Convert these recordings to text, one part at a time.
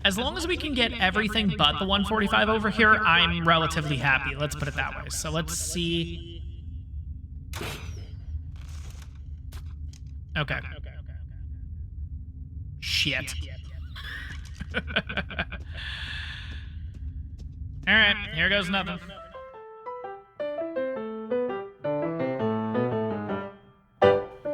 As long as we can get everything but the 145 over here, I'm relatively happy. Let's put it that way. So let's see. Okay. Shit. Alright, here goes nothing.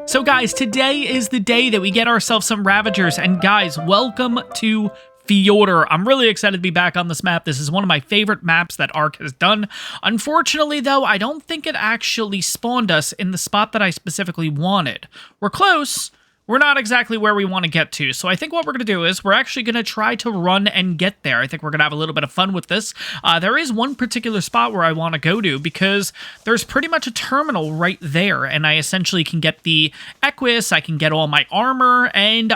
So guys, today is the day that we get ourselves some Ravagers, and guys, welcome to Fjordur. I'm really excited to be back on this map. This is one of my favorite maps that ARK has done. Unfortunately, though, I don't think it actually spawned us in the spot that I specifically wanted. We're close. We're not exactly where we want to get to, so I think what we're going to do is we're actually going to try to run and get there. I think we're going to have a little bit of fun with this. There is one particular spot where I want to go to because there's pretty much a terminal right there, and I essentially can get the Equus, I can get all my armor, and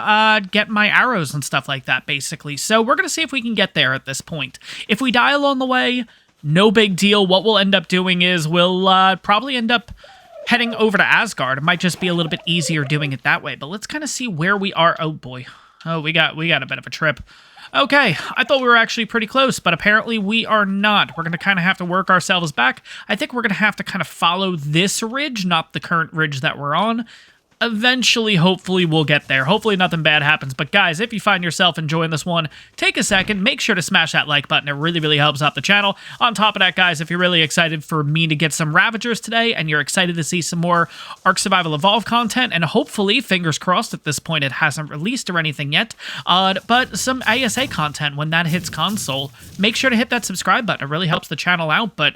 get my arrows and stuff like that, basically. So we're going to see if we can get there at this point. If we die along the way, no big deal. What we'll end up doing is we'll probably end up heading over to Asgard. It might just be a little bit easier doing it that way, but let's kind of see where we are. Oh boy. Oh, we got a bit of a trip. Okay, I thought we were actually pretty close, but apparently we are not. We're going to kind of have to work ourselves back. I think we're going to have to kind of follow this ridge, not the current ridge that we're on. Eventually, hopefully, we'll get there. Hopefully, nothing bad happens. But guys, if you find yourself enjoying this one, take a second, make sure to smash that like button. It really, really helps out the channel. On top of that, guys, if you're really excited for me to get some Ravagers today, and you're excited to see some more ARK Survival Evolved content, and hopefully, fingers crossed at this point, it hasn't released or anything yet, but some ASA content when that hits console, make sure to hit that subscribe button. It really helps the channel out, but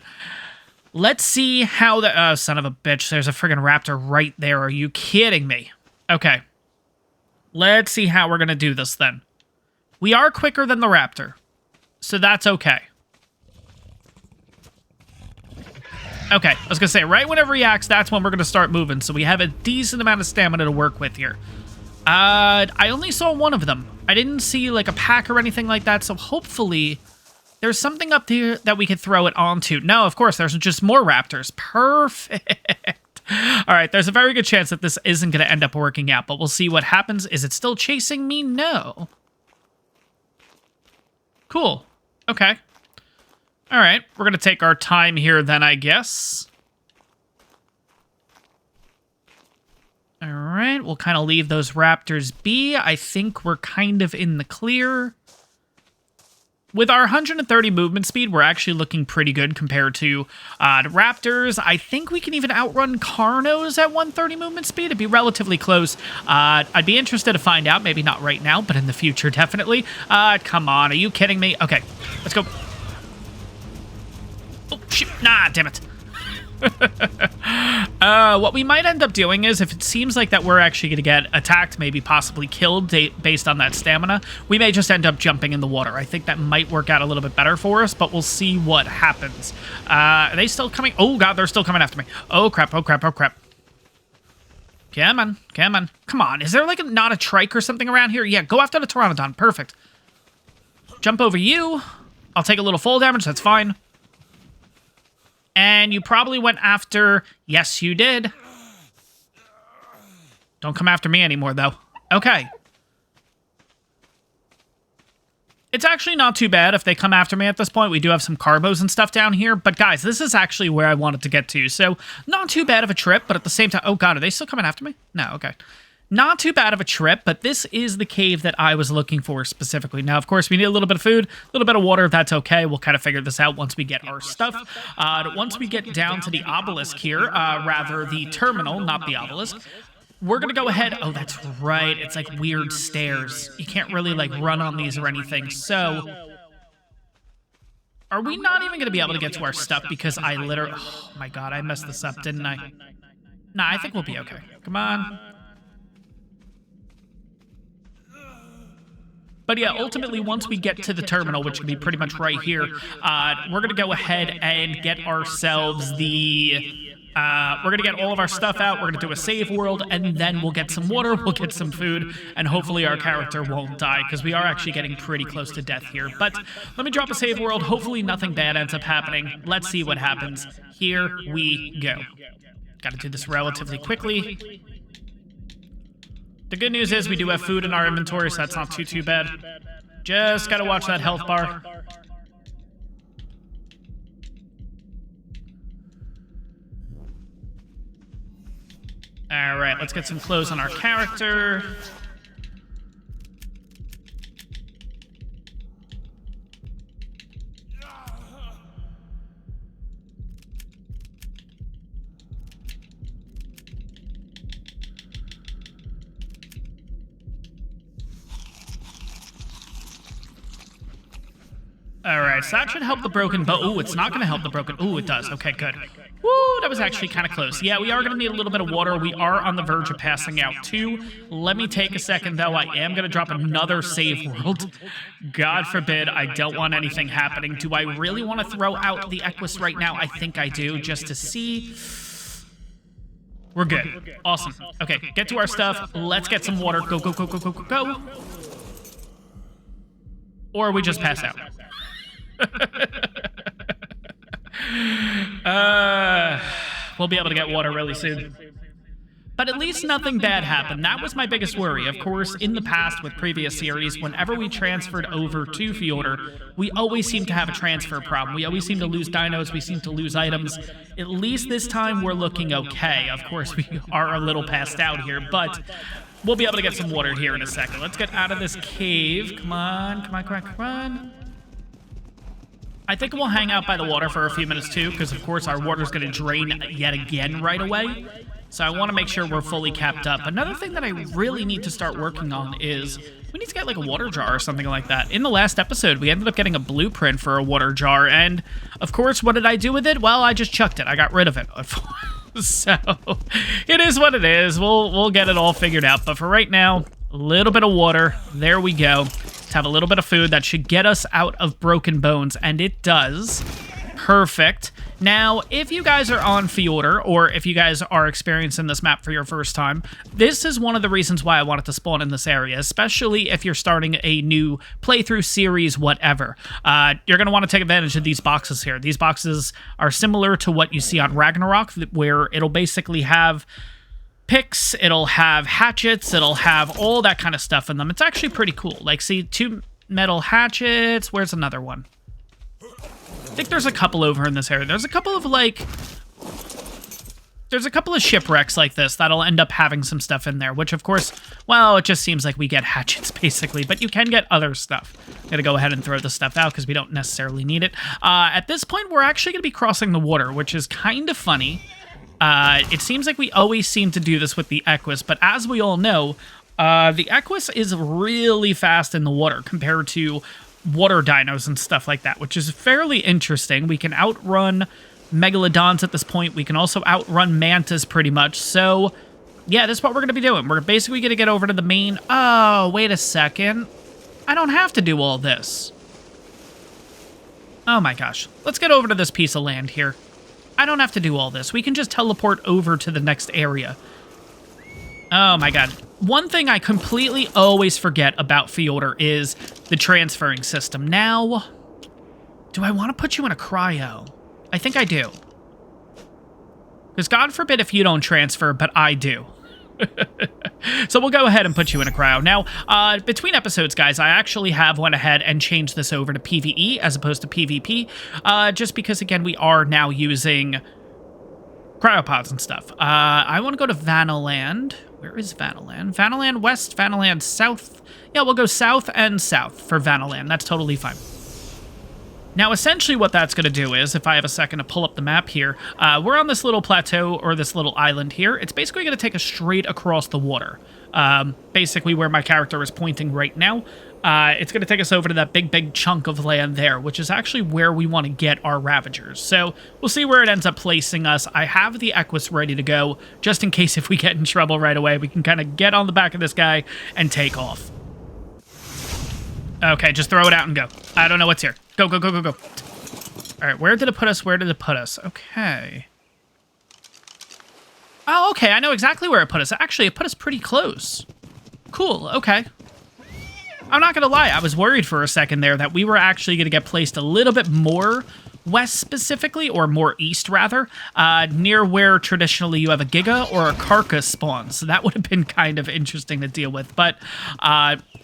let's see how the... Oh, son of a bitch. There's a friggin' raptor right there. Are you kidding me? Okay. Let's see how we're going to do this then. We are quicker than the raptor, so that's okay. Okay, I was going to say, right whenever he acts, that's when we're going to start moving, so we have a decent amount of stamina to work with here. I only saw one of them. I didn't see, like, a pack or anything like that, so hopefully there's something up here that we could throw it onto. No, of course, there's just more raptors. Perfect. All right, there's a very good chance that this isn't going to end up working out, but we'll see what happens. Is it still chasing me? No. Cool. Okay. All right, we're going to take our time here then, I guess. All right, we'll kind of leave those raptors be. I think we're kind of in the clear. With our 130 movement speed, we're actually looking pretty good compared to the raptors. I think we can even outrun Carnos at 130 movement speed. It'd be relatively close. I'd be interested to find out. Maybe not right now, but in the future, definitely. Come on, are you kidding me? Okay, let's go. Oh, shit. Nah, damn it. What we might end up doing is, if it seems like that we're actually going to get attacked, maybe possibly killed based on that stamina, we may just end up jumping in the water. I think that might work out a little bit better for us, but we'll see what happens. Are they still coming? Oh, God, they're still coming after me. Oh, crap, oh, crap, oh, crap. Come on, come on. Come on, is there, like, not a trike or something around here? Yeah, go after the Pteranodon. Perfect. Jump over you. I'll take a little fall damage. That's fine. And you probably went after... Yes, you did. Don't come after me anymore, though. Okay. It's actually not too bad if they come after me at this point. We do have some carbos and stuff down here. But, guys, this is actually where I wanted to get to. So, not too bad of a trip, but at the same time... Oh, God, are they still coming after me? No, okay. Not too bad of a trip, but this is the cave that I was looking for specifically. Now, of course, we need a little bit of food, a little bit of water. That's okay. We'll kind of figure this out once we get our stuff. Once we get down to the obelisk here, rather the terminal, not the obelisk, we're going to go ahead. Oh, that's right. It's like weird stairs. You can't really like run on these or anything. So, are we not even going to be able to get to our stuff because I literally... Oh, my God. I messed this up, didn't I? Nah, I think we'll be okay. Come on. But yeah, ultimately, once we get to the terminal, which can be pretty much right here, we're going to go ahead and get ourselves the... we're going to get all of our stuff out, we're going to do a save world, and then we'll get some water, we'll get some food, and hopefully our character won't die, because we are actually getting pretty close to death here. But let me drop a save world, hopefully nothing bad ends up happening. Let's see what happens. Here we go. Got to do this relatively quickly. The good news is we do have food in our inventory, so that's not too bad. Just gotta watch that health bar. All right, let's get some clothes on our character. All right, so that should help the broken bow. Oh, it's not going to help the broken. Oh, it does. Okay, good. Woo, that was actually kind of close. Yeah, we are going to need a little bit of water. We are on the verge of passing out, too. Let me take a second, though. I am going to drop another save world. God forbid I don't want anything happening. Do I really want to throw out the Equus right now? I think I do, just to see. We're good. Awesome. Okay, get to our stuff. Let's get some water. Go, go, go, go, go, go, go. Or we just pass out. We'll be able to get water really soon. But at least nothing bad happened. That was my biggest worry. Of course, in the past with previous series, whenever we transferred over to Fjordur, we always seem to have a transfer problem. We always seem to lose dinos, we seem to lose items. At least this time we're looking okay. Of course, we are a little passed out here, but we'll be able to get some water here in a second. Let's get out of this cave. Come on, come on, come on, come on. I think we'll hang out by the water for a few minutes too, because of course our water's going to drain yet again right away. So I want to make sure we're fully capped up. Another thing that I really need to start working on is we need to get like a water jar or something like that. In the last episode, we ended up getting a blueprint for a water jar, and of course, what did I do with it? Well, I just chucked it. I got rid of it. So it is what it is. We'll get it all figured out. But for right now, a little bit of water. There we go. Let's have a little bit of food. That should get us out of broken bones, and it does. Perfect. Now, if you guys are on Fjordur, or if you guys are experiencing this map for your first time, this is one of the reasons why I wanted to spawn in this area, especially if you're starting a new playthrough series, whatever. You're going to want to take advantage of these boxes here. These boxes are similar to what you see on Ragnarok, where it'll basically have picks, it'll have hatchets, it'll have all that kind of stuff in them. It's actually pretty cool. Like, see, 2 metal hatchets. Where's another one? I think there's a couple over in this area. There's a couple of, like... There's a couple of shipwrecks like this that'll end up having some stuff in there, which, of course, well, it just seems like we get hatchets, basically. But you can get other stuff. Gotta go ahead and throw this stuff out because we don't necessarily need it. At this point, we're actually going to be crossing the water, which is kind of funny. It seems like we always seem to do this with the Equus, but as we all know, the Equus is really fast in the water compared to water dinos and stuff like that, which is fairly interesting. We can outrun megalodons at this point. We can also outrun mantas pretty much. So, yeah, this is what we're going to be doing. We're basically going to get over to the main... Oh, wait a second. I don't have to do all this. Oh my gosh. Let's get over to this piece of land here. I don't have to do all this. We can just teleport over to the next area. Oh my god. One thing I completely always forget about Fjordur is the transferring system. Now, do I want to put you in a cryo? I think I do. Because God forbid if you don't transfer, but I do. So we'll go ahead and put you in a cryo. Now, between episodes, guys, I actually have went ahead and changed this over to PvE as opposed to PvP. Just because, again, we are now using cryopods and stuff. I want to go to Vanaland. Where is Vanaland? Vanaland West, Vanaland South. Yeah, we'll go south and south for Vanaland. That's totally fine. Now, essentially what that's going to do is, if I have a second to pull up the map here, we're on this little plateau, or this little island here. It's basically going to take us straight across the water. Basically where my character is pointing right now. It's going to take us over to that big chunk of land there, which is actually where we want to get our Ravagers. So we'll see where it ends up placing us. I have the Equus ready to go, just in case if we get in trouble right away, we can kind of get on the back of this guy and take off. Okay, just throw it out and go. I don't know what's here. Go, go, go, go, go. All right, where did it put us? Where did it put us? Okay. Oh, okay, I know exactly where it put us. Actually, it put us pretty close. Cool, okay. I'm not gonna lie, I was worried for a second there that we were actually gonna get placed a little bit more west specifically, or more east rather, near where traditionally you have a Giga or a Carcass spawn. So that would have been kind of interesting to deal with. But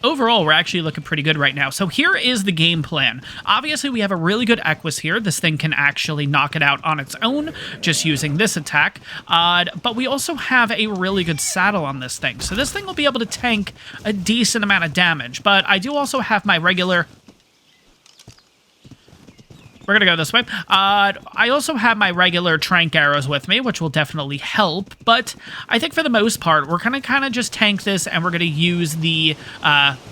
overall, we're actually looking pretty good right now. So here is the game plan. Obviously, we have a really good Equus here. This thing can actually knock it out on its own, just using this attack. But we also have a really good saddle on this thing. So this thing will be able to tank a decent amount of damage. But I do also have my regular... We're going to go this way. I also have my regular trank arrows with me, which will definitely help. But I think for the most part, we're going to kind of just tank this, and we're going to use the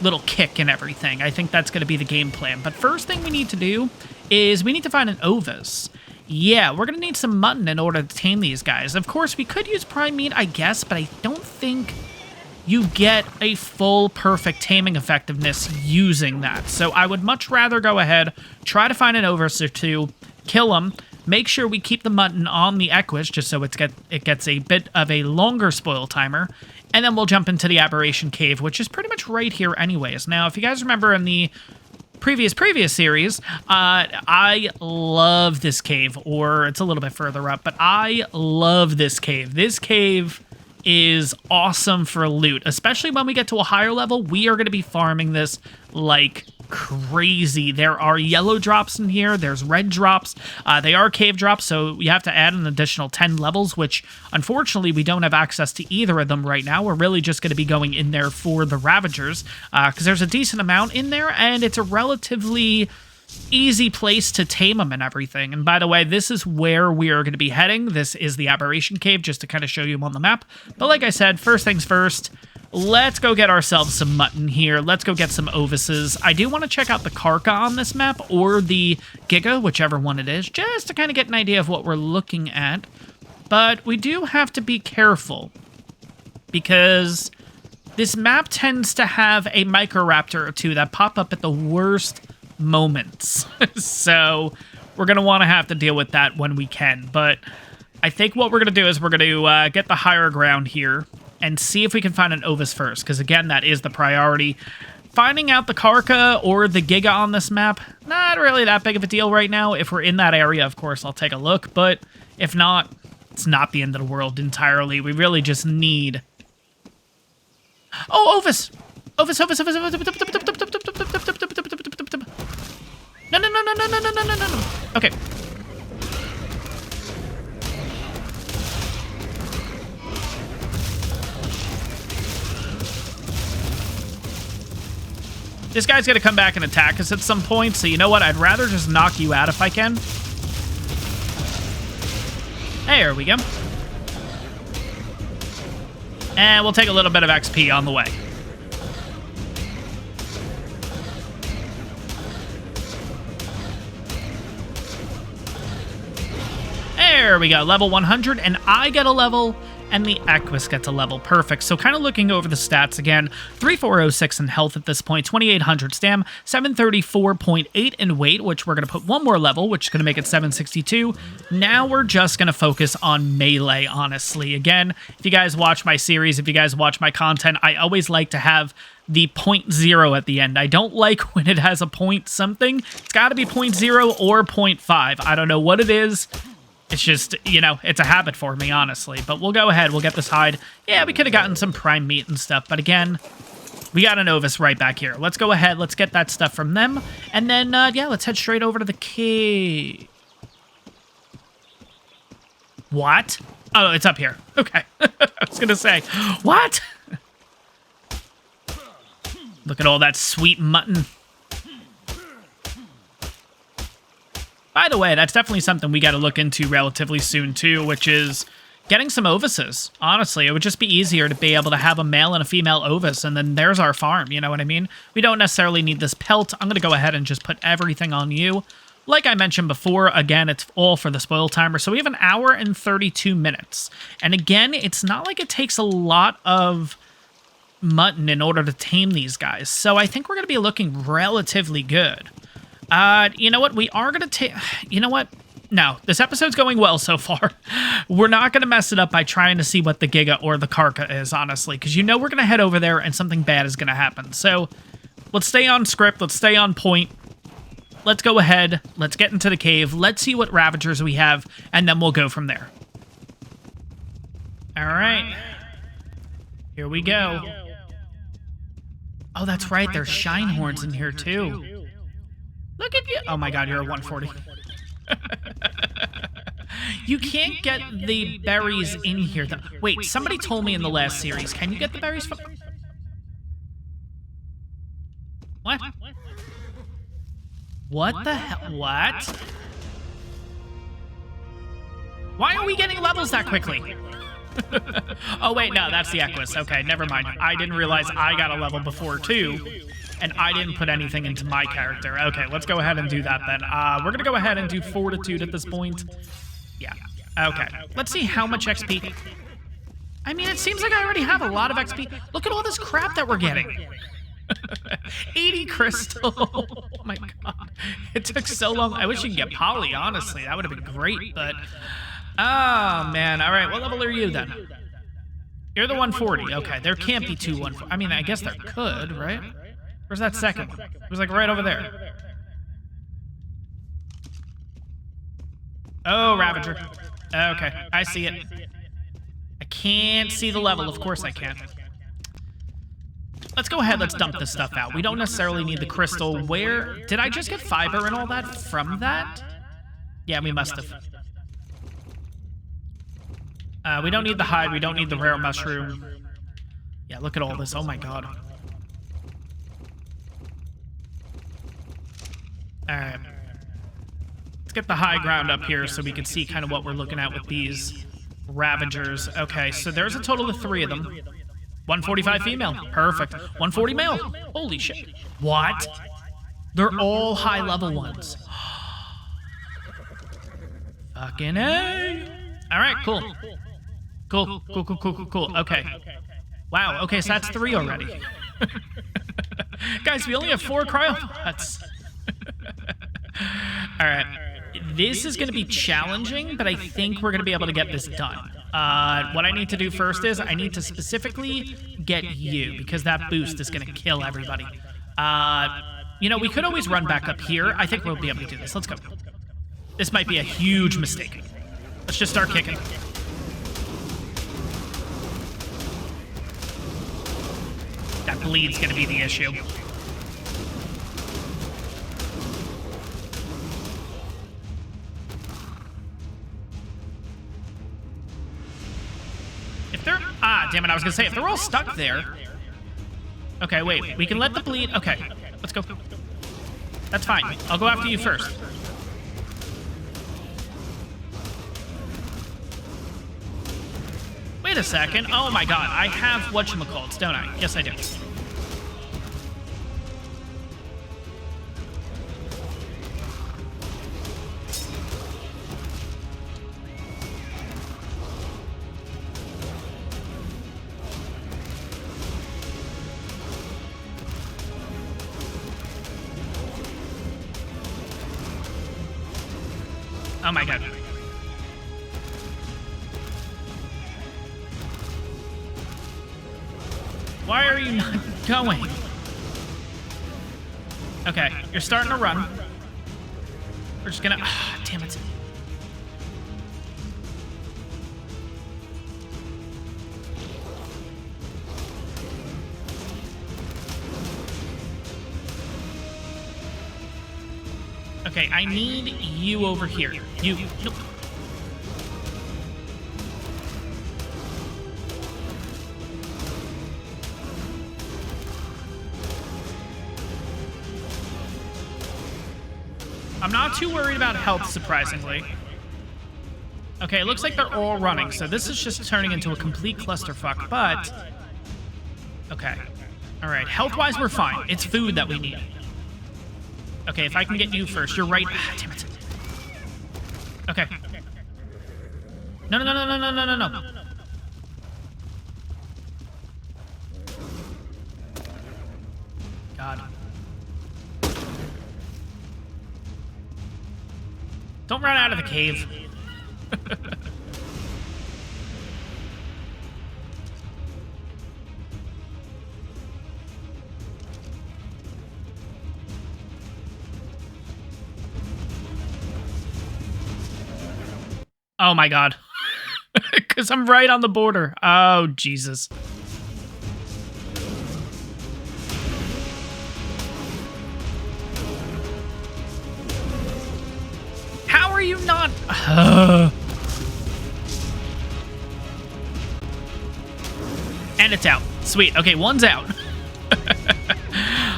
little kick and everything. I think that's going to be the game plan. But first thing we need to do is we need to find an Ovis. Yeah, we're going to need some mutton in order to tame these guys. Of course, we could use prime meat, I guess, but I don't think you get a full perfect taming effectiveness using that. So I would much rather go ahead, try to find an Ovis or two, kill them, make sure we keep the mutton on the Equus just so it gets a bit of a longer spoil timer, and then we'll jump into the Aberration Cave, which is pretty much right here anyways. Now, if you guys remember in the previous series, I love this cave, or it's a little bit further up, but I love this cave. This cave is awesome for loot, especially when we get to a higher level. We are going to be farming this like crazy. There are yellow drops in here. There's red drops. They are cave drops, so you have to add an additional 10 levels, which unfortunately we don't have access to either of them right now. We're really just going to be going in there for the Ravagers, because there's a decent amount in there, and it's a relatively easy place to tame them and everything. And by the way, this is where we are going to be heading. This is the Aberration Cave, just to kind of show you on the map. But like I said, first things first, let's go get ourselves some mutton here. Let's go get some Ovises. I do want to check out the Karka on this map, or the Giga, whichever one it is, just to kind of get an idea of what we're looking at. But we do have to be careful, because this map tends to have a Microraptor or two that pop up at the worst moments. So we're going to want to have to deal with that when we can. But I think what we're going to do is we're going to get the higher ground here and see if we can find an Ovis first, because again, that is the priority. Finding out the Karka or the Giga on this map, not really that big of a deal right now. If we're in that area, of course, I'll take a look. But if not, it's not the end of the world entirely. We really just need... Oh, Ovis! Ovis, Ovis, Ovis, Ovis, No. Okay. This guy's gonna come back and attack us at some point, so you know what? I'd rather just knock you out if I can. There we go. And we'll take a little bit of XP on the way. There we go, level 100, and I get a level, and the Equus gets a level. Perfect. So kind of looking over the stats again, 3406 in health at this point, 2800 stam, 734.8 in weight, which we're going to put one more level, which is going to make it 762. Now we're just going to focus on melee, honestly. Again, if you guys watch my series, if you guys watch my content, I always like to have the 0.0 at the end. I don't like when it has a point something. It's got to be 0.0 or 0.5. I don't know what it is. It's just, you know, it's a habit for me, honestly. But we'll go ahead. We'll get this hide. Yeah, we could have gotten some prime meat and stuff. But again, we got an Ovis right back here. Let's go ahead. Let's get that stuff from them. And then, yeah, let's head straight over to the cave. What? Oh, it's up here. Okay. I was going to say, what? Look at all that sweet mutton. By the way, that's definitely something we got to look into relatively soon, too, which is getting some Ovises. Honestly, it would just be easier to be able to have a male and a female Ovis, and then there's our farm, you know what I mean? We don't necessarily need this pelt. I'm going to go ahead and just put everything on you. Like I mentioned before, again, it's all for the spoil timer, so we have an hour and 32 minutes. And again, it's not like it takes a lot of mutton in order to tame these guys, so I think we're going to be looking relatively good. You know what? We are going to take... You know what? No, this episode's going well so far. We're not going to mess it up by trying to see what the Giga or the Karka is, honestly, because you know we're going to head over there and something bad is going to happen. So let's stay on script. Let's stay on point. let's go ahead. Let's get into the cave. Let's see what Ravagers we have, and then we'll go from there. All right. Here we go. Oh, that's right. There's Shinehorns in here, too. Look at you. Oh, my God. You're a 140. You can't get the berries in here, though. Wait, somebody told me in the last series. Can you get the berries from... What? What the hell? What? Why are we getting levels that quickly? Oh, wait, no, that's the Equus. Okay, never mind. I didn't realize I got a level before, too, and I didn't put anything into my character. Okay, let's go ahead and do that, then. We're gonna go ahead and do Fortitude at this point. Yeah. Okay. Let's see how much XP... I mean, it seems like I already have a lot of XP. Look at all this crap that we're getting. 80 crystal. Oh my god. It took so long. I wish you could get poly, honestly. That would have been great, but... Oh, man. All right, what level are you, then? You're the 140. Okay, there can't be two 140. I mean, I guess there could, right? Where's that second one? It was, like, right over there. Oh, Ravager. Okay, I see it. I can't see the level. Of course I can. Let's go ahead. Let's dump this stuff out. We don't necessarily need the crystal. Where... Did I just get fiber and all that from that? Yeah, we must have. We don't need the hide. We don't need the rare mushroom. Yeah, look at all this. Oh, my God. All right. Let's get the high ground up here so we can see kind of what we're looking at with these Ravagers. Okay, so there's a total of 3 of them. 145 female. Perfect. 140 male. Holy shit. What? They're all high-level ones. Fucking A. All right, cool. Cool. Okay. Wow, okay, so that's 3 already. Guys, we only have 4 cryopods. All right. This is going to be challenging, but I think we're going to be able to get this done. What I need to do first is I need to specifically get you, because that boost is going to kill everybody. You know, we could always run back up here. I think we'll be able to do this. Let's go. This might be a huge mistake. Let's just start kicking. That bleed's going to be the issue. If they're... Ah, damn it, I was going to say, if they're all stuck there... Okay, wait, we can let the bleed... Okay, let's go. That's fine. I'll go after you first. Wait a second. Oh my god, I have whatchamacallits, don't I? Yes, I do. Oh my god. Why are you not going? Okay, you're starting to run. We're just gonna... Ah, damn it. Okay, I need you over here. You... Nope. I'm not too worried about health, surprisingly. Okay, it looks like they're all running, so this is just turning into a complete clusterfuck, but... Okay. Alright, health-wise, we're fine. It's food that we need. Okay, if I can get you first. You're right. Ah, damn it. Okay. No. God. Don't run out of the cave. Oh my god. Because I'm right on the border. Oh, Jesus. How are you not... And it's out. Sweet. Okay, one's out.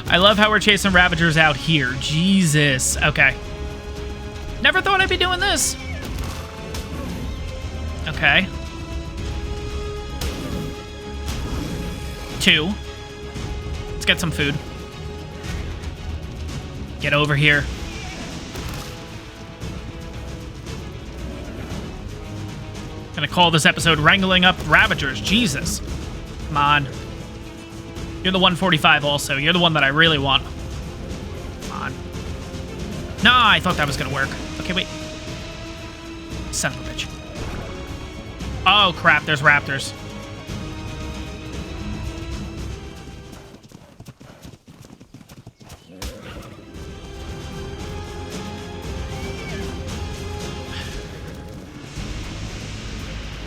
I love how we're chasing Ravagers out here. Jesus. Okay. Never thought I'd be doing this. Okay. 2. Let's get some food. Get over here. Gonna call this episode Wrangling Up Ravagers. Jesus. Come on. You're the 145 also. You're the one that I really want. Come on. Nah, I thought that was gonna work. Okay, wait. Son of a bitch. Oh, crap. There's raptors.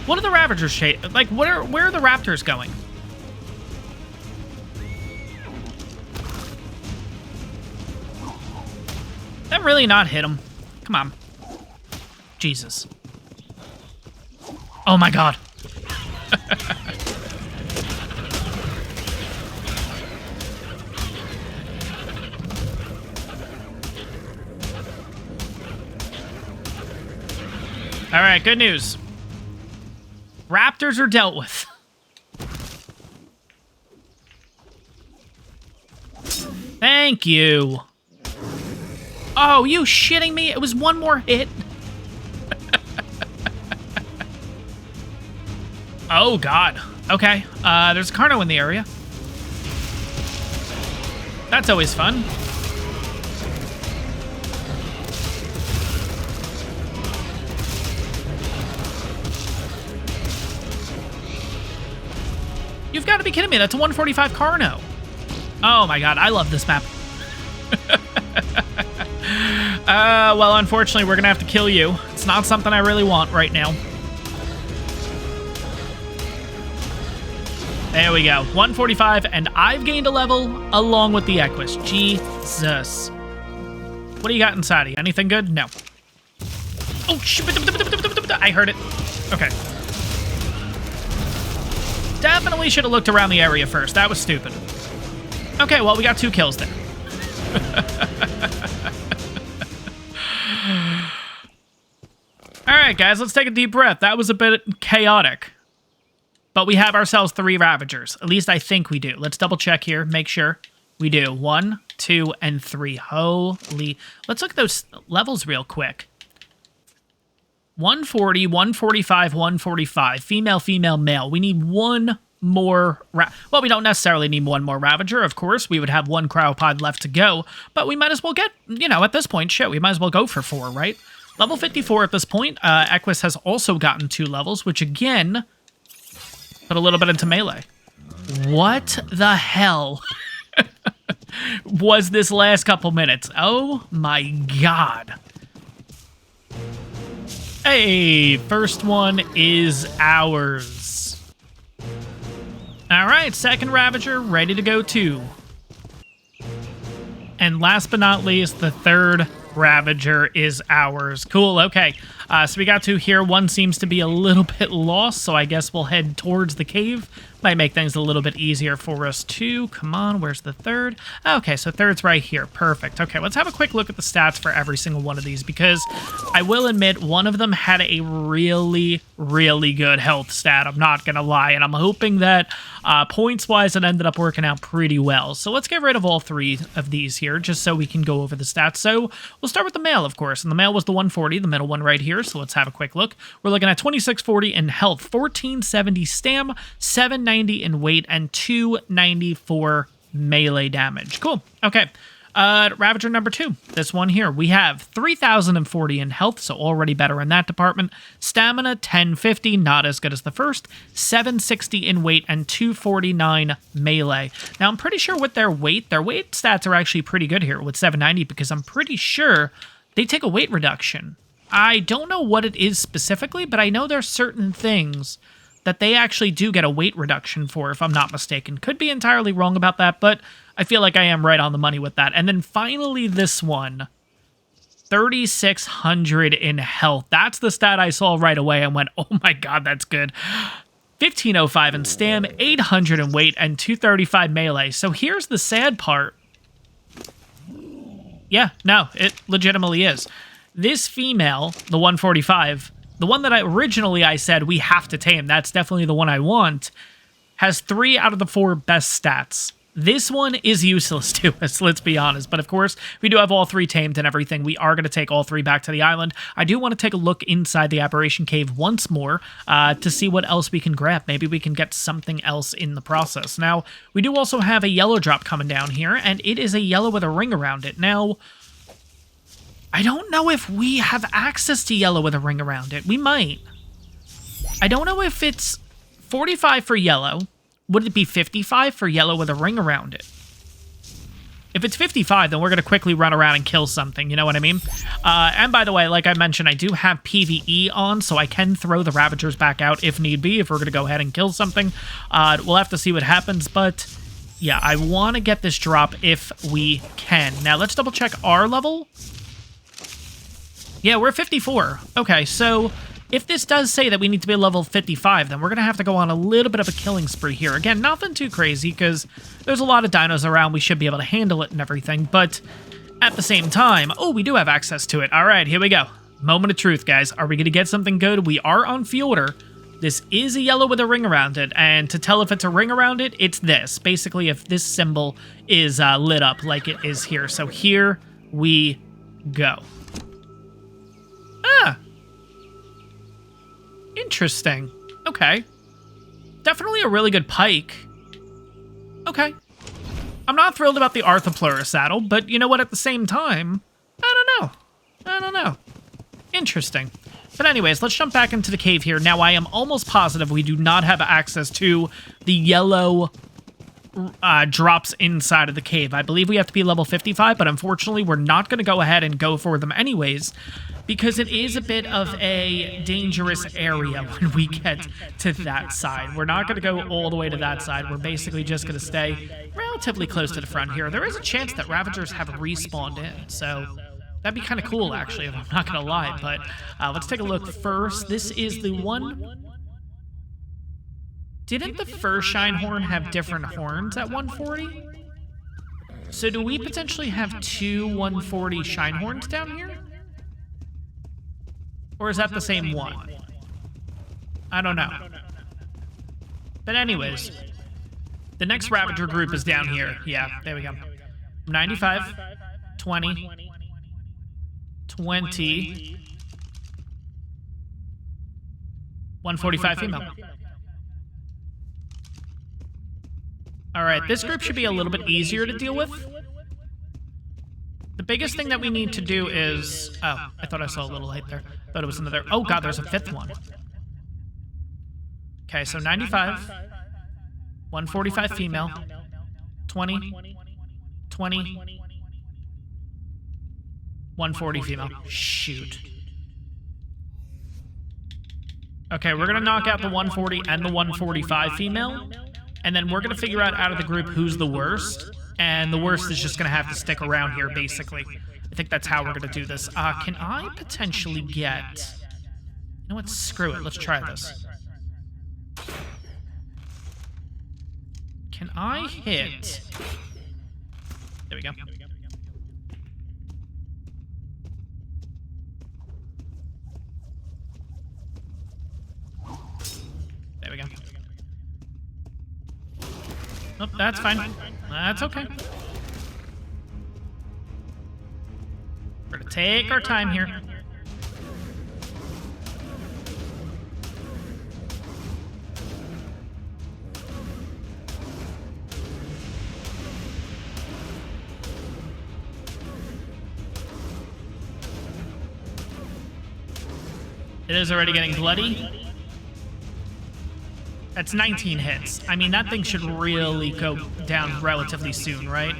What are the Ravagers shape? Like, where are the raptors going? That really not hit him. Come on. Jesus. Oh my god. All right, good news. Raptors are dealt with. Thank you. Oh, you shitting me? It was one more hit. Oh, God. Okay. There's a Carno in the area. That's always fun. You've got to be kidding me. That's a 145 Carno. Oh, my God. I love this map. Well, unfortunately, we're going to have to kill you. It's not something I really want right now. There we go. 145, and I've gained a level along with the Equus. Jesus. What do you got inside of you? Anything good? No. Oh, shit. I heard it. Okay. Definitely should have looked around the area first. That was stupid. Okay, well, we got 2 kills there. All right, guys, let's take a deep breath. That was a bit chaotic. But we have ourselves 3 Ravagers. At least I think we do. Let's double check here. Make sure we do. 1, 2, and 3. Holy. Let's look at those levels real quick. 140, 145, 145. Female, female, male. We need one more... Well, we don't necessarily need one more Ravager, of course. We would have 1 cryopod left to go. But we might as well get, you know, at this point, shit, we might as well go for 4, right? Level 54 at this point. Equus has also gotten 2 levels, which again... Put a little bit into melee. What the hell was this last couple minutes? Oh my god. Hey, first one is ours. All right, second Ravager ready to go too. And last but not least, the third Ravager is ours. Cool, okay. So we got 2 here. One seems to be a little bit lost, so I guess we'll head towards the cave. Might make things a little bit easier for us too. Come on, where's the third? Okay, so third's right here. Perfect. Okay, let's have a quick look at the stats for every single one of these, because I will admit one of them had a really, really good health stat. I'm not gonna lie, and I'm hoping that points-wise it ended up working out pretty well. So let's get rid of all 3 of these here, just so we can go over the stats. So we'll start with the male, of course, and the male was the 140, the middle one right here. So let's have a quick look. We're looking at 2640 in health, 1470 stam, 790 in weight, and 294 melee damage. Cool. Okay. Ravager number 2. This one here. We have 3040 in health, so already better in that department. Stamina, 1050, not as good as the first. 760 in weight, and 249 melee. Now, I'm pretty sure with their weight stats are actually pretty good here with 790, because I'm pretty sure they take a weight reduction. I don't know what it is specifically, but I know there's certain things that they actually do get a weight reduction for, if I'm not mistaken. Could be entirely wrong about that, but I feel like I am right on the money with that. And then finally this one, 3,600 in health. That's the stat I saw right away and went, oh my god, that's good. 1,505 in stam, 800 in weight, and 235 melee. So here's the sad part. Yeah, no, it legitimately is. This female, the 145, the one that I said we have to tame, that's definitely the one I want, has 3 out of the 4 best stats. This one is useless to us, let's be honest. But of course, we do have all 3 tamed and everything. We are going to take all 3 back to the island. I do want to take a look inside the Aberration Cave once more to see what else we can grab. Maybe we can get something else in the process. Now, we do also have a yellow drop coming down here, and it is a yellow with a ring around it. Now, I don't know if we have access to yellow with a ring around it. We might. I don't know if it's 45 for yellow. Would it be 55 for yellow with a ring around it? If it's 55, then we're going to quickly run around and kill something, you know what I mean? And by the way, like I mentioned, I do have PvE on, so I can throw the Ravagers back out if need be, if we're going to go ahead and kill something. We'll have to see what happens, but yeah, I want to get this drop if we can. Now, let's double check our level. Yeah, we're 54. Okay, so if this does say that we need to be level 55, then we're going to have to go on a little bit of a killing spree here. Again, nothing too crazy, because there's a lot of dinos around. We should be able to handle it and everything, but at the same time... Oh, we do have access to it. All right, here we go. Moment of truth, guys. Are we going to get something good? We are on Fjordur. This is a yellow with a ring around it, and to tell if it's a ring around it, it's this. Basically, if this symbol is lit up like it is here. So here we go. Ah! Interesting. Okay. Definitely a really good pike. Okay. I'm not thrilled about the Arthropleura saddle, but you know what, at the same time, I don't know. Interesting. But anyways, let's jump back into the cave here. Now, I am almost positive we do not have access to the yellow drops inside of the cave. I believe we have to be level 55, but unfortunately, we're not going to go ahead and go for them anyways, because it is a bit of a dangerous area when we get to that side. We're not going to go all the way to that side. We're basically just going to stay relatively close to the front here. There is a chance that Ravagers have respawned in, so that'd be kind of cool, actually, if I'm not going to lie. But let's take a look first. This is the one... Didn't the first Shinehorn have different horns at 140? So do we potentially have 2 140 Shinehorns down here? Or is that the same one? I don't know. But anyways, the next Ravager group is down here. Yeah, there we go. 95, 20, 20, 145 female. All right, this group should be a little bit easier to deal with. The biggest thing that we need to do is... Oh, I thought I saw a little light there. Thought it was another... Oh, God, there's a 5th one. Okay, so 95, 145 female, 20, 20, 140 female. Shoot. Okay, we're going to knock out the 140 and the 145 female, and then we're going to figure out of the group who's the worst, and the worst is just going to have to stick around here, basically. I think that's how we're going to do this. Can I potentially get... You know what? Screw it. Let's try this. Can I hit... There we go. There we go. Nope, that's fine. That's okay. We're gonna take our time here. It is already getting bloody. That's 19 hits. I mean, that thing should really go down relatively soon, right?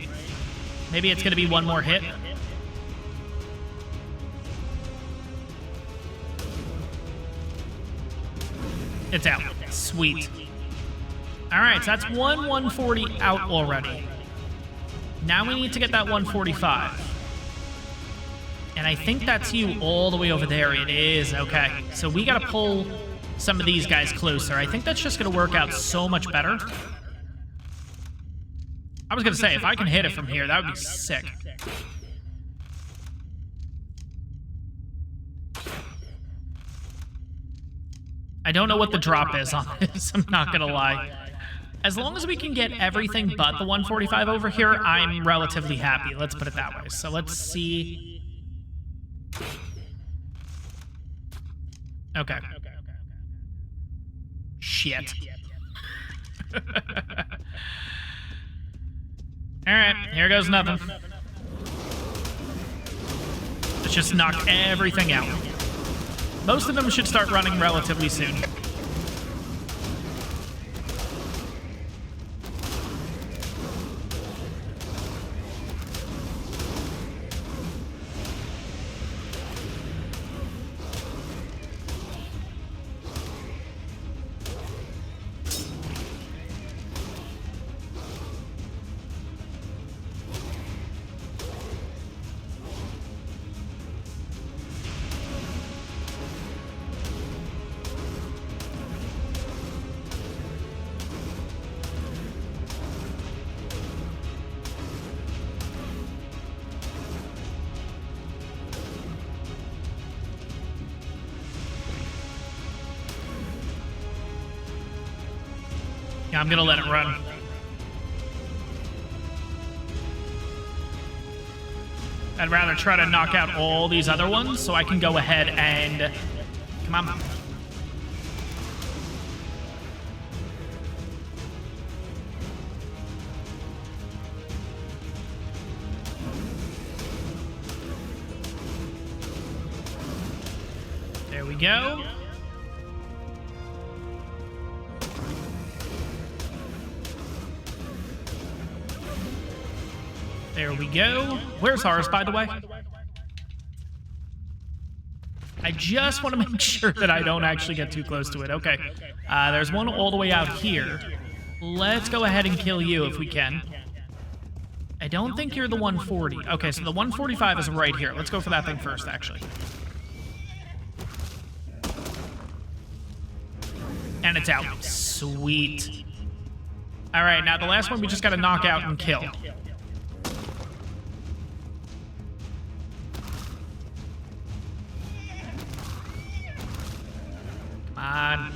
Maybe it's going to be one more hit. It's out. Sweet. All right, so that's 140 out already. Now we need to get that 145. And I think that's you all the way over there. It is. Okay. So we got to pull some of these guys closer. I think that's just going to work out so much better. I was going to say, if I can hit it from here, that would be sick. I don't know what the drop is on this. I'm not going to lie. As long as we can get everything but the 145 over here, I'm relatively happy. Let's put it that way. So let's see. Okay. Shit. Alright, here goes nothing. Let's just knock everything out. Most of them should start running relatively soon. Yeah, I'm gonna let it run. I'd rather try to knock out all these other ones so I can go ahead and... Come on. There we go. There we go. Where's ours, by the way? I just want to make sure that I don't actually get too close to it. Okay. There's one all the way out here. Let's go ahead and kill you if we can. I don't think you're the 140. Okay, so the 145 is right here. Let's go for that thing first, actually. And it's out. Sweet. All right, now the last one we just got to knock out and kill. On.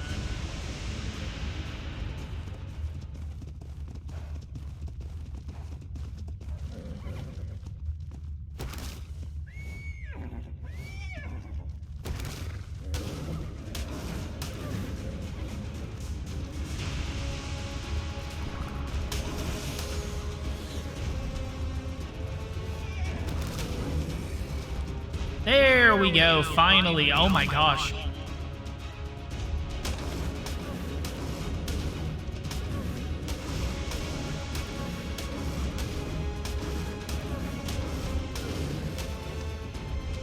There we go, finally. Oh my gosh.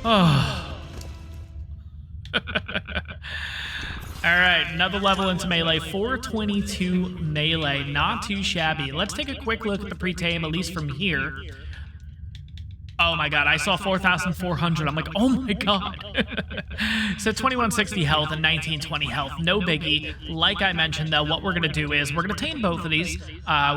Oh. Alright, another level into melee. 422 melee. Not too shabby. Let's take a quick look at the pre-tame, at least from here. Oh my god, I saw 4,400. I'm like, oh my god. So 2160 health and 1920 health. No biggie. Like I mentioned, though, what we're going to do is we're going to tame both of these,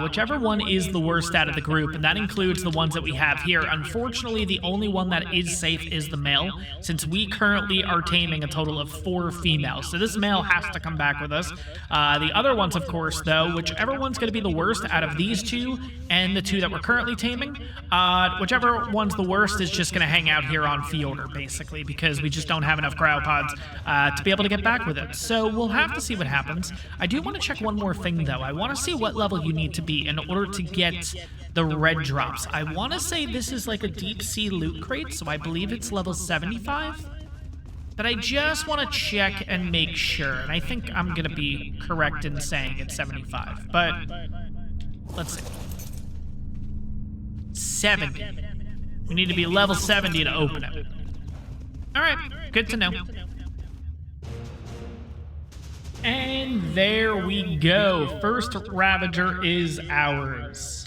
whichever one is the worst out of the group, and that includes the ones that we have here. Unfortunately, the only one that is safe is the male, since we currently are taming a total of 4 females. So this male has to come back with us. The other ones, of course, though, whichever one's going to be the worst out of these two and the two that we're currently taming, whichever one's the worst is just going to hang out here on Fjordur, basically, because we just don't have enough cryopods to be able to get back with it. So we'll have to see what happens. I do want to check one more thing, though. I want to see what level you need to be in order to get the red drops. I want to say this is like a deep sea loot crate, so I believe it's level 75. But I just want to check and make sure. And I think I'm going to be correct in saying it's 75. But let's see. 70. We need to be level 70 to open it. All right, good to know. And there we go. First Ravager is ours.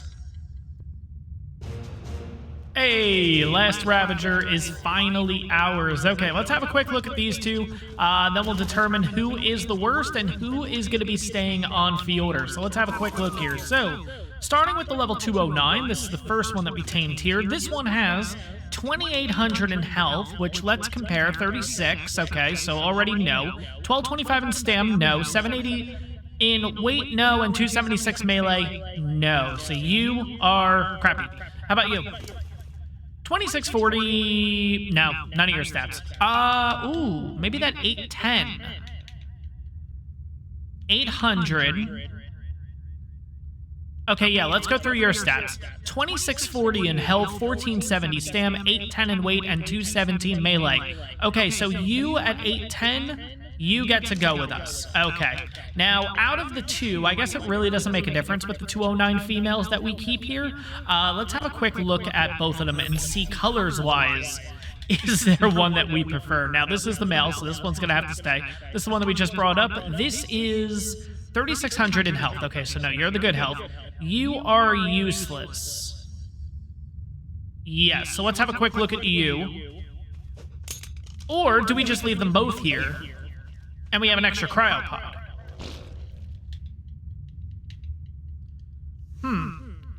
Hey, last Ravager is finally ours. Okay, let's have a quick look at these two. Then we'll determine who is the worst and who is going to be staying on Fjordur. So let's have a quick look here. So, starting with the level 209, this is the first one that we tamed here. This one has 2,800 in health, which let's compare. 36, okay, so already no. 1,225 in stam, no. 780 in weight, no. And 276 melee, no. So you are crappy. How about you? 2640, no, none of your stats. Ooh, maybe that 810. 800. Okay, yeah, let's go through your stats. 2640 in health, 1470 stam, 810 in weight, and 217 melee. Okay, so you at 810, you get to go with us. Okay. Now, out of the two, I guess it really doesn't make a difference with the 209 females that we keep here. Let's have a quick look at both of them and see colors-wise. Is there one that we prefer? Now, this is the male, so this one's going to have to stay. This is the one that we just brought up. This is 3,600 in health. Okay, so no, you're the good health. You are useless. Yes, so let's have a quick look at you. Or do we just leave them both here? And we have an extra cryopod.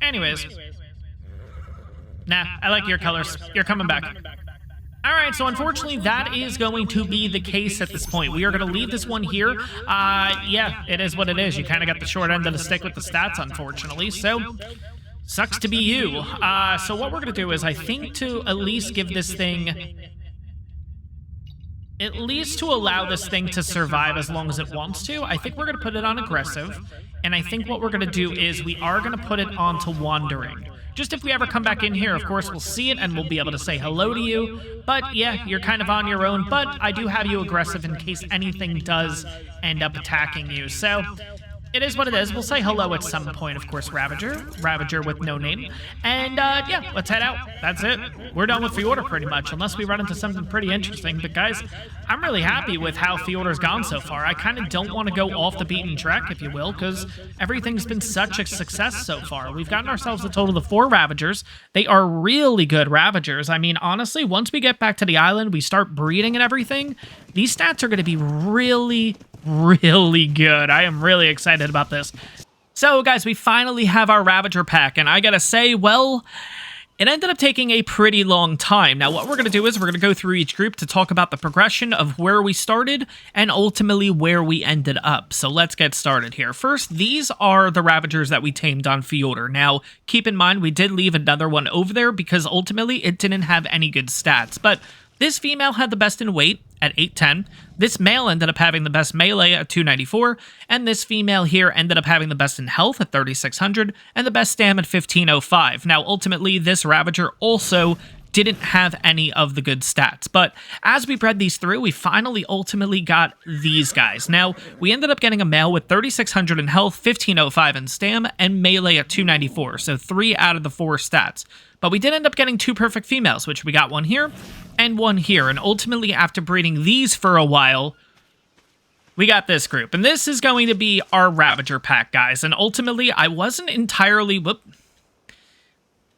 Anyways. Nah, I like your colors. You're coming back. Alright, so unfortunately that is going to be the case at this point. We are going to leave this one here. Yeah, it is what it is. You kind of got the short end of the stick with the stats, unfortunately. So, sucks to be you. So what we're going to do is, I think to at least give this thing... At least to allow this thing to survive as long as it wants to, I think we're going to put it on aggressive. And I think what we're going to do is we are going to put it onto wandering. Just if we ever come back in here, of course, we'll see it and we'll be able to say hello to you. But yeah, you're kind of on your own. But I do have you aggressive in case anything does end up attacking you. So it is what it is. We'll say hello at some point, of course, Ravager. Ravager with no name. And yeah, let's head out. That's it. We're done with Fjordur pretty much, unless we run into something pretty interesting. But guys, I'm really happy with how Fjordur's gone so far. I kind of don't want to go off the beaten track, if you will, because everything's been such a success so far. We've gotten ourselves a total of 4 Ravagers. They are really good Ravagers. I mean, honestly, once we get back to the island, we start breeding and everything, these stats are going to be really good. I am really excited about this. So, guys, we finally have our Ravager pack, and I gotta say, well, it ended up taking a pretty long time. Now, what we're going to do is we're going to go through each group to talk about the progression of where we started and ultimately where we ended up. So let's get started here. First, these are the Ravagers that we tamed on Fjordur. Now, keep in mind, we did leave another one over there because ultimately it didn't have any good stats. But this female had the best in weight at 810. This male ended up having the best melee at 294. And this female here ended up having the best in health at 3,600 and the best stam at 1,505. Now, ultimately, this Ravager also didn't have any of the good stats. But as we bred these through, we finally ultimately got these guys. Now, we ended up getting a male with 3,600 in health, 1,505 in stam, and melee at 294. So 3 out of the 4 stats. But we did end up getting 2 perfect females, which we got one here and one here. And ultimately, after breeding these for a while, we got this group. And this is going to be our Ravager pack, guys. And ultimately, I wasn't entirely...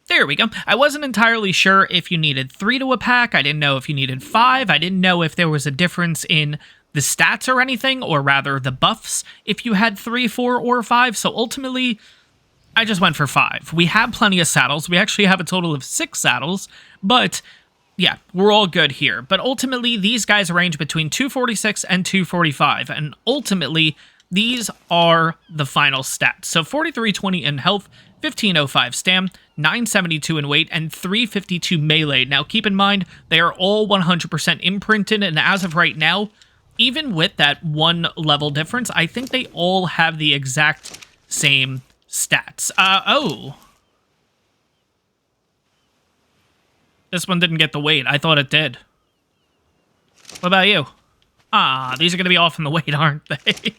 There we go. I wasn't entirely sure if you needed 3 to a pack. I didn't know if you needed 5. I didn't know if there was a difference in the stats or anything, or rather the buffs, if you had 3, 4, or 5. So ultimately, I just went for 5. We have plenty of saddles. We actually have a total of 6 saddles, but yeah, we're all good here. But ultimately, these guys range between 246 and 245, and ultimately, these are the final stats. So 4320 in health, 1505 stam, 972 in weight, and 352 melee. Now, keep in mind, they are all 100% imprinted, and as of right now, even with that 1 level difference, I think they all have the exact same stats. Oh. This one didn't get the weight. I thought it did. What about you? These are going to be off in the weight, aren't they?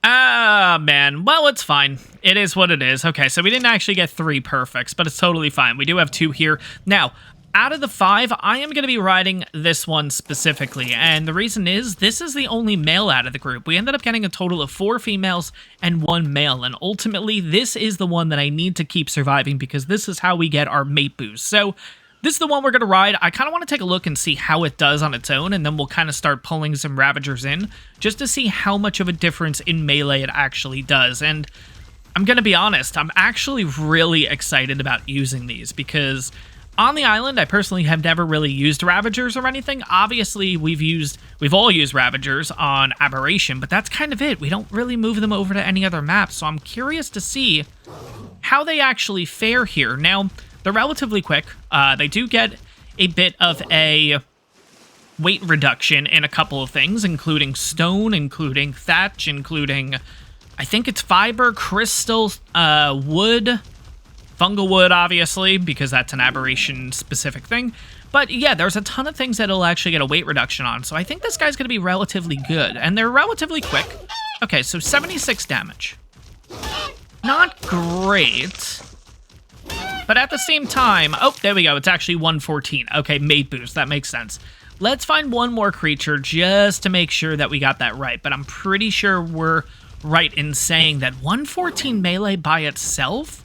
Man. Well, it's fine. It is what it is. Okay, so we didn't actually get 3 perfects, but it's totally fine. We do have 2 here. Now, Out of the 5, I am going to be riding this one specifically, and the reason is, this is the only male out of the group. We ended up getting a total of 4 females and 1 male, and ultimately, this is the one that I need to keep surviving because this is how we get our mate boost. So, this is the one we're going to ride. I kind of want to take a look and see how it does on its own, and then we'll kind of start pulling some Ravagers in, just to see how much of a difference in melee it actually does, and I'm going to be honest, I'm actually really excited about using these, because on the island, I personally have never really used Ravagers or anything. Obviously, we've all used Ravagers on Aberration, but that's kind of it. We don't really move them over to any other map, so I'm curious to see how they actually fare here. Now, they're relatively quick. They do get a bit of a weight reduction in a couple of things, including stone, including thatch, including, I think it's fiber, crystal, wood, fungal wood, obviously, because that's an aberration-specific thing. But yeah, there's a ton of things that it'll actually get a weight reduction on, so I think this guy's going to be relatively good. And they're relatively quick. Okay, so 76 damage. Not great. But at the same time... Oh, there we go. It's actually 114. Okay, mate boost. That makes sense. Let's find one more creature just to make sure that we got that right. But I'm pretty sure we're right in saying that 114 melee by itself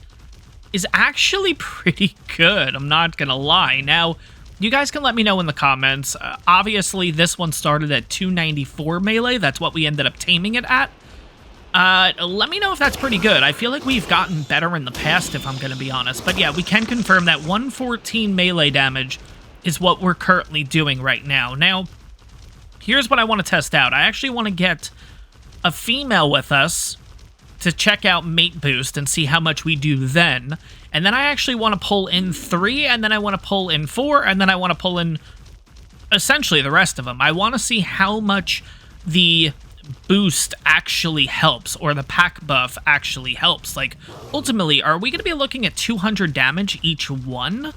is actually pretty good, I'm not gonna lie. Now, you guys can let me know in the comments. Obviously, this one started at 294 melee. That's what we ended up taming it at. Let me know if that's pretty good. I feel like we've gotten better in the past, if I'm gonna be honest. But yeah, we can confirm that 114 melee damage is what we're currently doing right now. Now, here's what I want to test out. I actually want to get a female with us to check out mate boost and see how much we do then. And then I actually want to pull in 3, and then I want to pull in 4, and then I want to pull in essentially the rest of them. I want to see how much the boost actually helps, or the pack buff actually helps. Like, ultimately, are we going to be looking at 200 damage each one?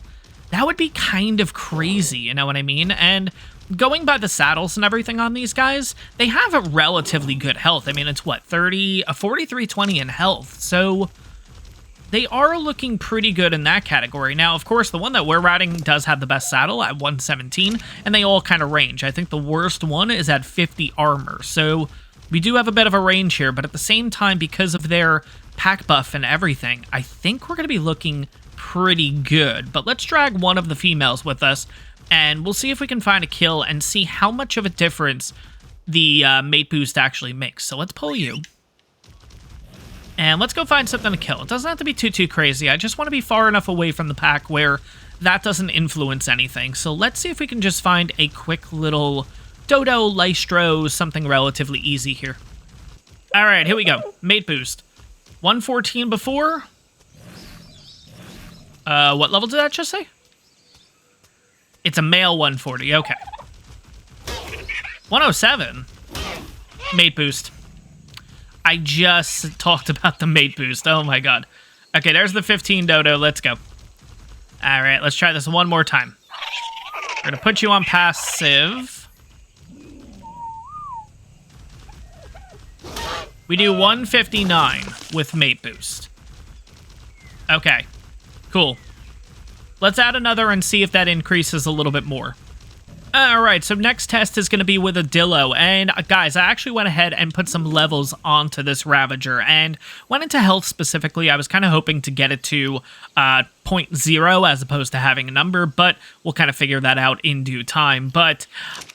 That would be kind of crazy, you know what I mean? And going by the saddles and everything on these guys, they have a relatively good health. I mean, it's what, 4320 in health. So they are looking pretty good in that category. Now, of course, the one that we're riding does have the best saddle at 117, and they all kind of range. I think the worst one is at 50 armor. So we do have a bit of a range here, but at the same time, because of their pack buff and everything, I think we're going to be looking pretty good. But let's drag one of the females with us, and we'll see if we can find a kill and see how much of a difference the mate boost actually makes. So let's pull you. And let's go find something to kill. It doesn't have to be too crazy. I just want to be far enough away from the pack where that doesn't influence anything. So let's see if we can just find a quick little dodo, lystro, something relatively easy here. All right, here we go. Mate boost. 114 before. What level did that just say? It's a male 140, okay. 107? Mate boost. I just talked about the mate boost, oh my god. Okay, there's the 15 dodo, let's go. Alright, let's try this one more time. We're gonna put you on passive. We do 159 with mate boost. Okay, cool. Let's add another and see if that increases a little bit more. Alright, so next test is going to be with a Dillo, and guys, I actually went ahead and put some levels onto this Ravager, and went into health specifically. I was kind of hoping to get it to 0.0 as opposed to having a number, but we'll kind of figure that out in due time. But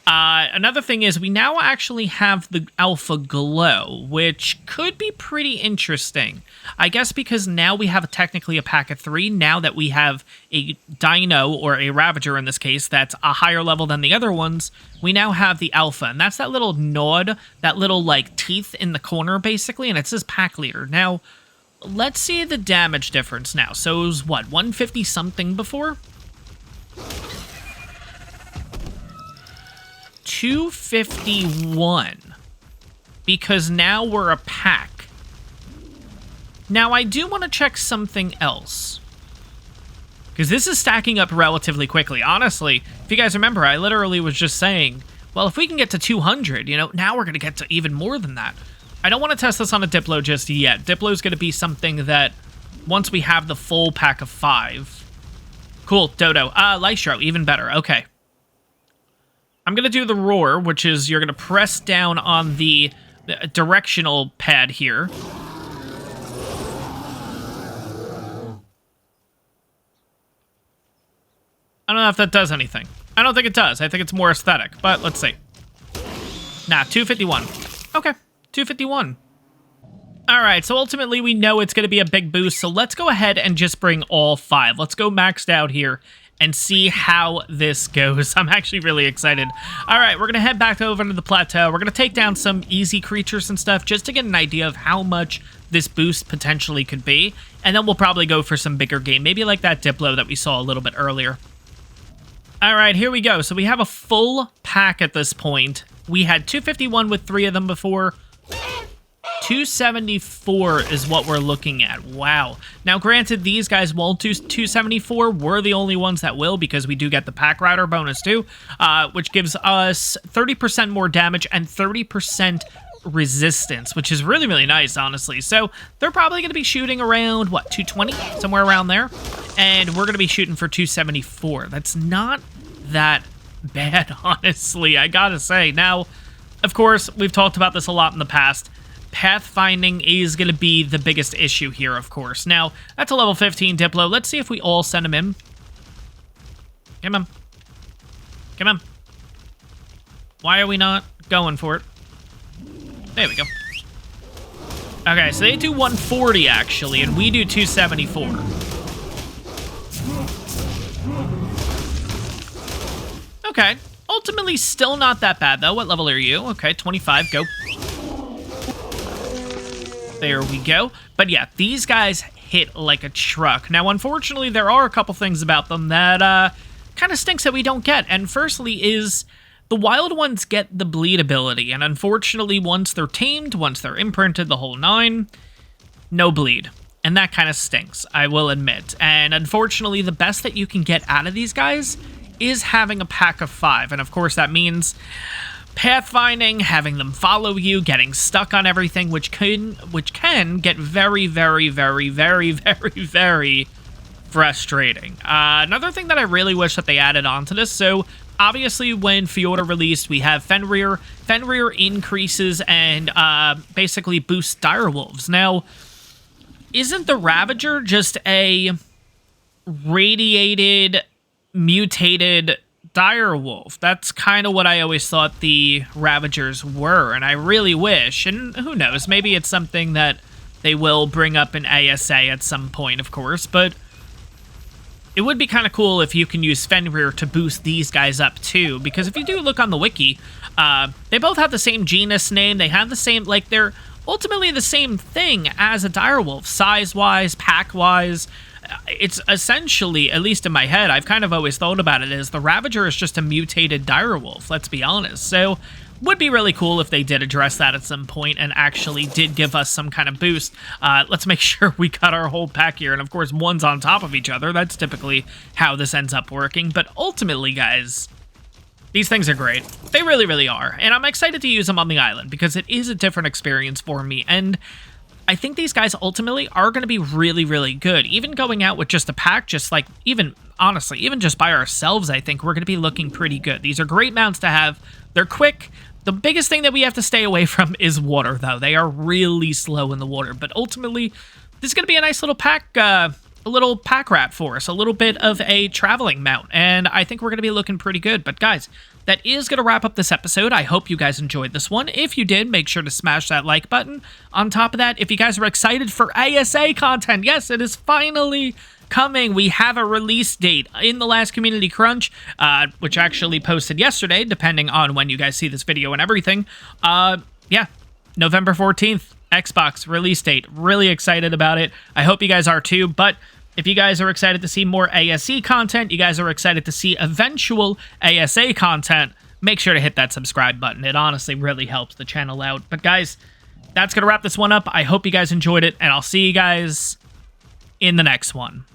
another thing is we now actually have the Alpha Glow, which could be pretty interesting. I guess because now we have technically a pack of 3, now that we have a Dino, or a Ravager in this case, that's a higher level than the other ones, we now have the Alpha, and that's that little nod, that little, like, teeth in the corner, basically, and it says Pack Leader. Now, let's see the damage difference now. So it was, what, 150-something before? 251. Because now we're a pack. Now, I do want to check something else. Because this is stacking up relatively quickly. Honestly, if you guys remember, I literally was just saying, well, if we can get to 200, you know, now we're going to get to even more than that. I don't want to test this on a Diplo just yet. Diplo is going to be something that, once we have the full pack of 5, Cool, Dodo. Lystro, even better. Okay. I'm going to do the roar, which is you're going to press down on the directional pad here. I don't know if that does anything. I don't think it does. I think it's more aesthetic, but let's see. Nah, 251. Okay, 251. All right, so ultimately we know it's going to be a big boost, so let's go ahead and just bring all 5. Let's go maxed out here and see how this goes. I'm actually really excited. All right, we're going to head back over to the plateau. We're going to take down some easy creatures and stuff just to get an idea of how much this boost potentially could be, and then we'll probably go for some bigger game, maybe like that Diplo that we saw a little bit earlier. All right, here we go. So we have a full pack at this point. We had 251 with 3 of them before. 274 is what we're looking at. Wow. Now, granted, these guys won't do 274. We're the only ones that will because we do get the Pack Rider bonus too, which gives us 30% more damage and 30% resistance, which is really, really nice, honestly. So they're probably going to be shooting around, what, 220? Somewhere around there. And we're going to be shooting for 274. That's not that bad, honestly, I gotta say. Now, of course, we've talked about this a lot in the past. Pathfinding is going to be the biggest issue here, of course. Now, that's a level 15 Diplo. Let's see if we all send him in. Come on. Come on. Why are we not going for it? There we go. Okay, so they do 140, actually, and we do 274. Okay. Ultimately, still not that bad, though. What level are you? Okay, 25. Go. There we go. But yeah, these guys hit like a truck. Now, unfortunately, there are a couple things about them that kind of stinks that we don't get. And firstly is the wild ones get the bleed ability. And unfortunately, once they're tamed, once they're imprinted, the whole 9, no bleed. And that kind of stinks, I will admit. And unfortunately, the best that you can get out of these guys is having a pack of 5. And of course, that means pathfinding, having them follow you, getting stuck on everything, which can get very, very, very, very, very, very frustrating. Another thing that I really wish that they added onto this, so obviously when Fjordur released, we have Fenrir. Fenrir increases and basically boosts direwolves. Now, isn't the Ravager just a radiated, mutated direwolf? That's kind of what I always thought the Ravagers were, and I really wish, and who knows, maybe it's something that they will bring up in ASA at some point, of course, but it would be kind of cool if you can use Fenrir to boost these guys up too, because if you do look on the wiki, they both have the same genus name, they have the same, like, they're ultimately the same thing as a direwolf, size-wise, pack-wise. It's essentially, at least in my head, I've kind of always thought about it as the Ravager is just a mutated direwolf, let's be honest. So, would be really cool if they did address that at some point and actually did give us some kind of boost. Let's make sure we got our whole pack here, and of course, one's on top of each other. That's typically how this ends up working, but ultimately, guys, these things are great. They really, really are, and I'm excited to use them on the island because it is a different experience for me, and I think these guys ultimately are going to be really, really good. Even going out with just a pack, just like, even, honestly, even just by ourselves, I think we're going to be looking pretty good. These are great mounts to have. They're quick. The biggest thing that we have to stay away from is water, though. They are really slow in the water, but ultimately, this is going to be a nice little pack, rat for us, a little bit of a traveling mount, and I think we're going to be looking pretty good. But guys, that is going to wrap up this episode. I hope you guys enjoyed this one. If you did, make sure to smash that like button. On top of that, if you guys are excited for ASA content, yes, it is finally coming. We have a release date in the last community crunch, which actually posted yesterday, depending on when you guys see this video and everything. Yeah, November 14th, Xbox release date. Really excited about it. I hope you guys are too, but if you guys are excited to see more ASE content, you guys are excited to see eventual ASA content, make sure to hit that subscribe button. It honestly really helps the channel out. But guys, that's going to wrap this one up. I hope you guys enjoyed it, and I'll see you guys in the next one.